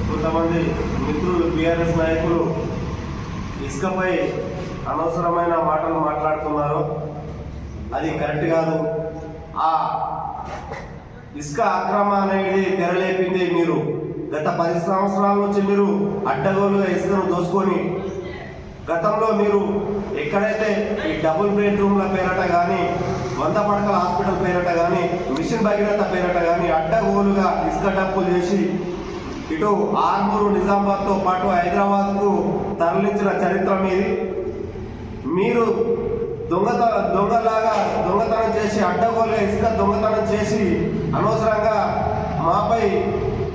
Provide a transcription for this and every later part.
కొంతమంది మిత్రులు బీఆర్ఎస్ నాయకులు ఇసుకపై అనవసరమైన మాటలు మాట్లాడుతున్నారు. అది కరెక్ట్ కాదు. ఆ ఇసుక అక్రమ అనేది తెరలేపింది మీరు. గత 10 సంవత్సరాల నుంచి మీరు అడ్డగోలుగా ఇసుకను దోసుకొని, గతంలో మీరు ఎక్కడైతే ఈ డబుల్ బెడ్రూమ్ల పేరట కానీ, 100 పడకల హాస్పిటల్ పేరట కానీ, మిషన్ భగీరథ పేరట కానీ అడ్డగోలుగా ఇసుక డబ్బులు చేసి ఇటు ఆర్మూరు నిజామాబాద్తో పాటు హైదరాబాద్కు తరలించిన చరిత్ర మీది. మీరు దొంగతనం చేసి అడ్డగోలుగా ఇసుక దొంగతనం చేసి అనవసరంగా మాపై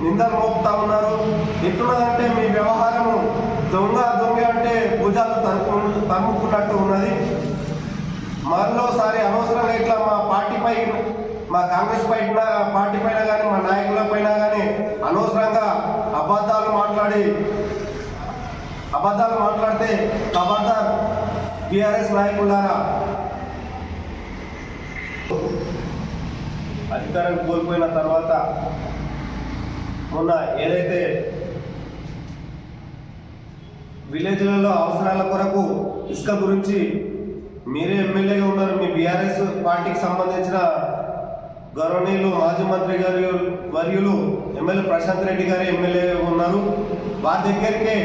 నిందలు మోపుతా ఉన్నారు. ఎట్లున్నదంటే మీ వ్యవహారము దొంగ అంటే భుజాలు తరుముకున్నట్టు ఉన్నది. మరోసారి అనవసరంగా ఇట్లా మా పార్టీపై, మా కాంగ్రెస్ పార్టీ పైన కానీ, మా నాయకుల పైన కానీ అనవసరంగా అబద్ధాలు మాట్లాడితే ఖబర్దార్ టీఆర్ఎస్ నాయకులారా. అధికారం కోల్పోయిన తర్వాత మొన్న ఏదైతే విలేజ్లలో అవసరాల కొరకు ఇసుక గురించి మీరే ఎమ్మెల్యేగా ఉన్నారు. మీ బీఆర్ఎస్ పార్టీకి సంబంధించిన గౌరవనీయులు మాజీ మంత్రి గారు వర్యులు ఎమ్మెల్యే ప్రశాంత్ రెడ్డి గారు ఎమ్మెల్యేగా ఉన్నారు. వారి దగ్గరికే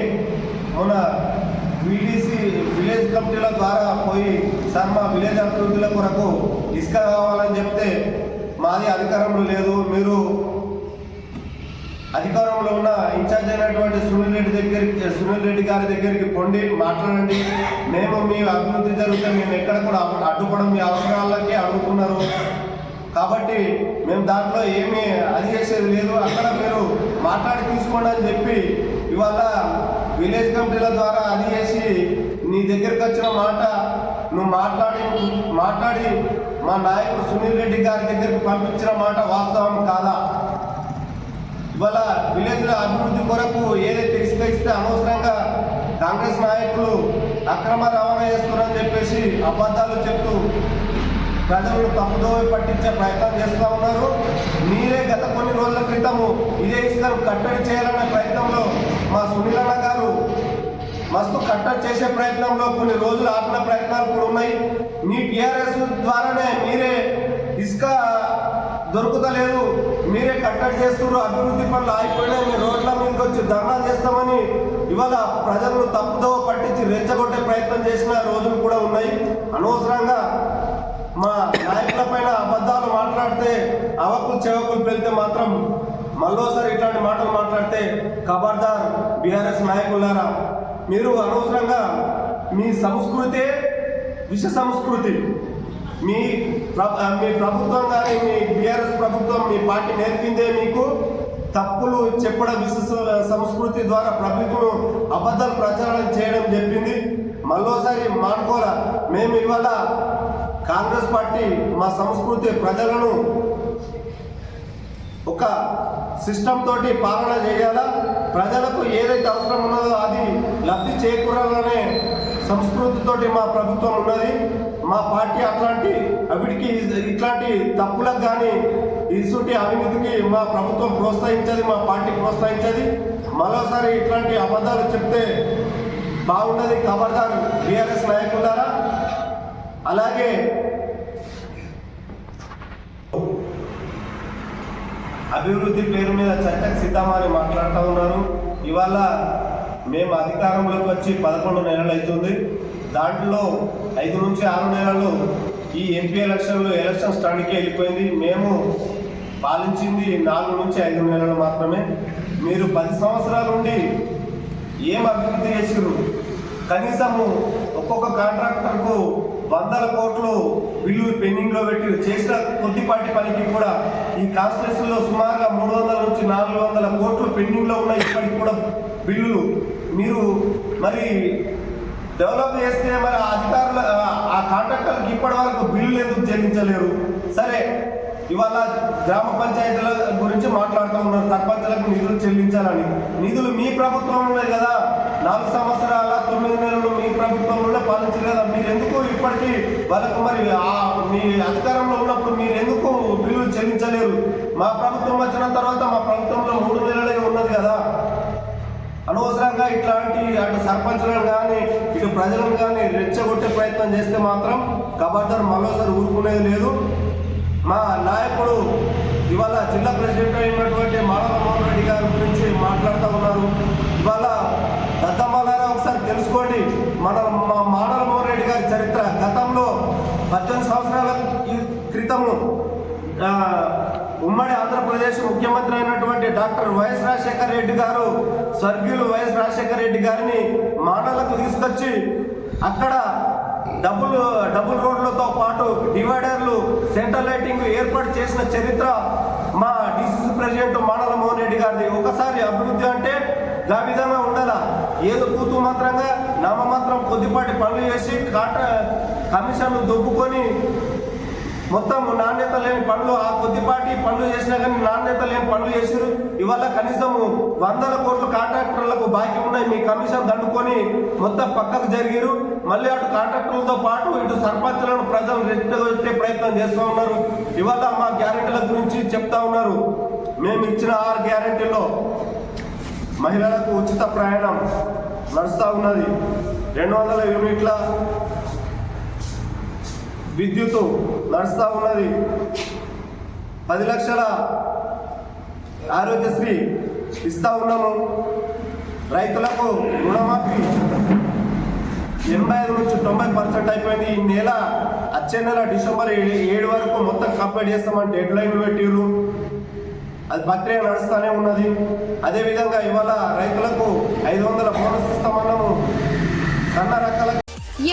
మొన్న విలేజ్ కమిటీల ద్వారా పోయి, సార్ మా విలేజ్ అభివృద్ధుల కొరకు ఇసుక కావాలని చెప్తే, మాది అధికారంలో లేదు, మీరు అధికారంలో ఉన్న ఇన్ఛార్జ్ అయినటువంటి సునీల్ రెడ్డి గారి దగ్గరికి పొండి మాట్లాడండి, మేము మీ అభివృద్ధి జరిగితే మేము ఎక్కడ కూడా అడ్డుపడం, మీ అవసరాలకే అడుగుతున్నారు కాబట్టి మేము దాంట్లో ఏమీ అది చేసేది లేదు, అక్కడ మీరు మాట్లాడి తీసుకోండి అని చెప్పి ఇవాళ విలేజ్ కమిటీల ద్వారా అది చేసి నీ దగ్గరికి వచ్చిన మాట నువ్వు మాట్లాడి మా నాయకుడు సునీల్ రెడ్డి గారి దగ్గరికి పంపించిన మాట వాస్తవం కాదా? ఇవాళ విలేజ్ల అభివృద్ధి కొరకు ఏదైతే ఇసుక ఇస్తే అనవసరంగా కాంగ్రెస్ నాయకులు అక్రమ రవాణా చేస్తున్నారని చెప్పేసి అబద్ధాలు చెప్తూ ప్రజలను తప్పుదోవ పట్టించే ప్రయత్నం చేస్తూ ఉన్నారు. మీరే గత కొన్ని రోజుల క్రితము ఇదే ఇసుకను కట్టడి చేయాలనే ప్రయత్నంలో మా సునీల్ అన్న గారు మస్తు కట్టడి చేసే ప్రయత్నంలో కొన్ని రోజులు ఆపిన ప్రయత్నాలు కూడా ఉన్నాయి. మీ టీఆర్ఎస్ ద్వారానే మీరే ఇసుక దొరుకుతలేదు, మీరే కట్టడి చేస్తున్నారు, అభివృద్ధి పనులు ఆగిపోయినా మీ రోడ్ల మీదకి వచ్చి ధర్నా చేస్తామని ఇవాళ ప్రజలను తప్పుదోవ పట్టించి రెచ్చగొట్టే ప్రయత్నం చేసిన రోజులు కూడా ఉన్నాయి. అనవసరంగా మా నాయకుల పైన అబద్ధాలు మాట్లాడితే, అవకులు చెవకులు పెళ్తే మాత్రం మళ్ళోసారి ఇట్లాంటి మాటలు మాట్లాడితే ఖబర్దార్ బీఆర్ఎస్ నాయకులారా. మీరు అనవసరంగా మీ సంస్కృతే విష సంస్కృతి, మీ ప్రభుత్వం కానీ, మీ బీఆర్ఎస్ ప్రభుత్వం, మీ పార్టీ నేర్పిందే మీకు తప్పులు చెప్పడం, విష సంస్కృతి ద్వారా ప్రభుత్వం అబద్ధాలు ప్రచారం చేయడం చెప్పింది. మళ్ళోసారి మానుకోరా. మేము ఇవాళ కాంగ్రెస్ పార్టీ మా సంస్కృతి ప్రజలను ఒక సిస్టమ్ తోటి పాలన చేయాలా, ప్రజలకు ఏదైతే అవసరం ఉన్నదో అది లబ్ధి చేకూరాలనే సంస్కృతితోటి మా ప్రభుత్వం ఉన్నది. మా పార్టీ ఇట్లాంటి తప్పులకు కానీ, ఇసుటి అవినీతికి మా ప్రభుత్వం ప్రోత్సహించదు, మా పార్టీ ప్రోత్సహించదు. మరోసారి ఇట్లాంటి అబద్ధాలు చెప్తే బాగుండదు. ఖబర్దారు బీఆర్ఎస్ నాయకులారా. అలాగే అభివృద్ధి పేరు మీద చర్చకు సిద్ధమని మాట్లాడుతూ ఉన్నారు. ఇవాళ మేము అధికారంలోకి వచ్చి 11 నెలలు అవుతుంది. దాంట్లో 5 నుంచి 6 నెలలు ఈ ఎంపీ ఎలక్షన్ స్టాండ్కి వెళ్ళిపోయింది. మేము పాలించింది 4 నుంచి 5 నెలలు మాత్రమే. మీరు 10 సంవత్సరాల నుండి ఏం అభివృద్ధి చేసారు? కనీసము ఒక్కొక్క కాంట్రాక్టర్కు 100 కోట్లు బిల్లు పెండింగ్లో పెట్టి చేసిన కొద్దిపాటి పనికి కూడా ఈ కాన్స్టిట్యూషన్లో సుమారుగా 300 నుంచి 400 కోట్లు పెండింగ్లో ఉన్నాయి ఇప్పటికి కూడా బిల్లులు. మీరు మరి డెవలప్ చేస్తే మరి అధికారులు ఆ కాంట్రాక్టర్కి ఇప్పటి వరకు బిల్లులు ఎందుకు చెల్లించలేరు? సరే, ఇవాళ గ్రామ పంచాయతీల గురించి మాట్లాడుతూ ఉన్నారు, సర్పంచులకు నిధులు చెల్లించాలని. నిధులు మీ ప్రభుత్వంలోనే కదా, 4 సంవత్సరాల 9 నెలలు మీ ప్రభుత్వంలోనే పాలించారు కదా. మీరు ఎందుకు ఇప్పటికీ వాళ్ళకు మరి మీ అధికారంలో ఉన్నప్పుడు మీరు ఎందుకు బిల్లులు చెల్లించలేరు? మా ప్రభుత్వం వచ్చిన తర్వాత మా ప్రభుత్వంలో 3 నెలలే ఉన్నది కదా. అనవసరంగా ఇట్లాంటి అటు సర్పంచులను కానీ ఇటు ప్రజలను కానీ రెచ్చగొట్టే ప్రయత్నం చేస్తే మాత్రం కబడ్డర్ మరోసారి ఊరుకునేది లేదు. మా నాయకుడు ఇవాళ జిల్లా ప్రెసిడెంట్ అయినటువంటి మానవ మోహన్ రెడ్డి గారి గురించి మాట్లాడుతూ ఉన్నారు. ఇవాళ దత్తమాలారా ఒకసారి తెలుసుకోండి. మా మానవ మోహన్ రెడ్డి గారి చరిత్ర గతంలో 18 సంవత్సరాల క్రితము ఉమ్మడి ఆంధ్రప్రదేశ్ ముఖ్యమంత్రి అయినటువంటి డాక్టర్ వైఎస్ రాజశేఖర రెడ్డి గారు, స్వర్గీయులు వైఎస్ రాజశేఖర రెడ్డి గారిని మానలకు తీసుకొచ్చి అక్కడ డబుల్ రోడ్లతో పాటు డివైడర్లు, సెంట్రల్ లైటింగ్ ఏర్పాటు చేసిన చరిత్ర మా డిసిసి ప్రెసిడెంట్ మానల మోహన్ రెడ్డి గారిది. ఒకసారి అభివృద్ధి అంటే ఆ విధంగా ఉండాలా. ఏదో కూతు మాత్రంగా నామమాత్రం కొద్దిపాటి పనులు చేసి కమిషన్లు దొబ్బుకొని మొత్తం నాణ్యత లేని పనులు, ఆ కొద్దిపాటి పనులు చేసినా కానీ నాణ్యత లేని పనులు చేసారు. ఇవాళ కనీసం 100 కోట్లు కాంట్రాక్టర్లకు బాకీ ఉన్నాయి. మీ కమిషన్ దండుకొని మొత్తం పక్కకు జరిగారు. మళ్ళీ అటు కాంట్రాక్టర్లతో పాటు ఇటు సర్పంచులను ప్రజలు రెచ్చగొట్టే ప్రయత్నం చేస్తూ ఉన్నారు. ఇవాళ మా గ్యారెంటీల గురించి చెప్తా ఉన్నారు. మేము ఇచ్చిన 6 గ్యారెంటీల్లో మహిళలకు ఉచిత ప్రయాణం నడుస్తూ ఉన్నది. 200 యూనిట్ల విద్యుత్ నడుస్తూ ఉన్నది. 10 లక్షల ఆరోగ్యశ్రీ ఇస్తూ ఉన్నాము. రైతులకు రుణమాఫీ 85 నుంచి 90% అయిపోయింది. ఈ నెల వచ్చే నెల డిసెంబర్ 7 వరకు మొత్తం కంప్లీట్ చేస్తామని డెడ్ లైన్ పెట్టిర్రు. అది ప్రక్రియ నడుస్తూనే ఉన్నది. అదేవిధంగా ఇవాళ రైతులకు 500 బోనస్ ఇస్తామన్నాము. సన్న రకాల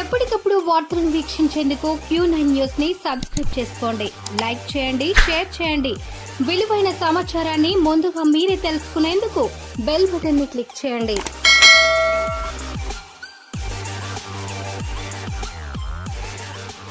ఎప్పటికప్పుడు వార్తలను వీక్షించేందుకు Q9 న్యూస్ ని సబ్స్క్రైబ్ చేసుకోండి, లైక్ చేయండి, షేర్ చేయండి. విలువైన సమాచారాన్ని ముందుగా మీరే తెలుసుకునేందుకు బెల్ బటన్ ని క్లిక్ చేయండి.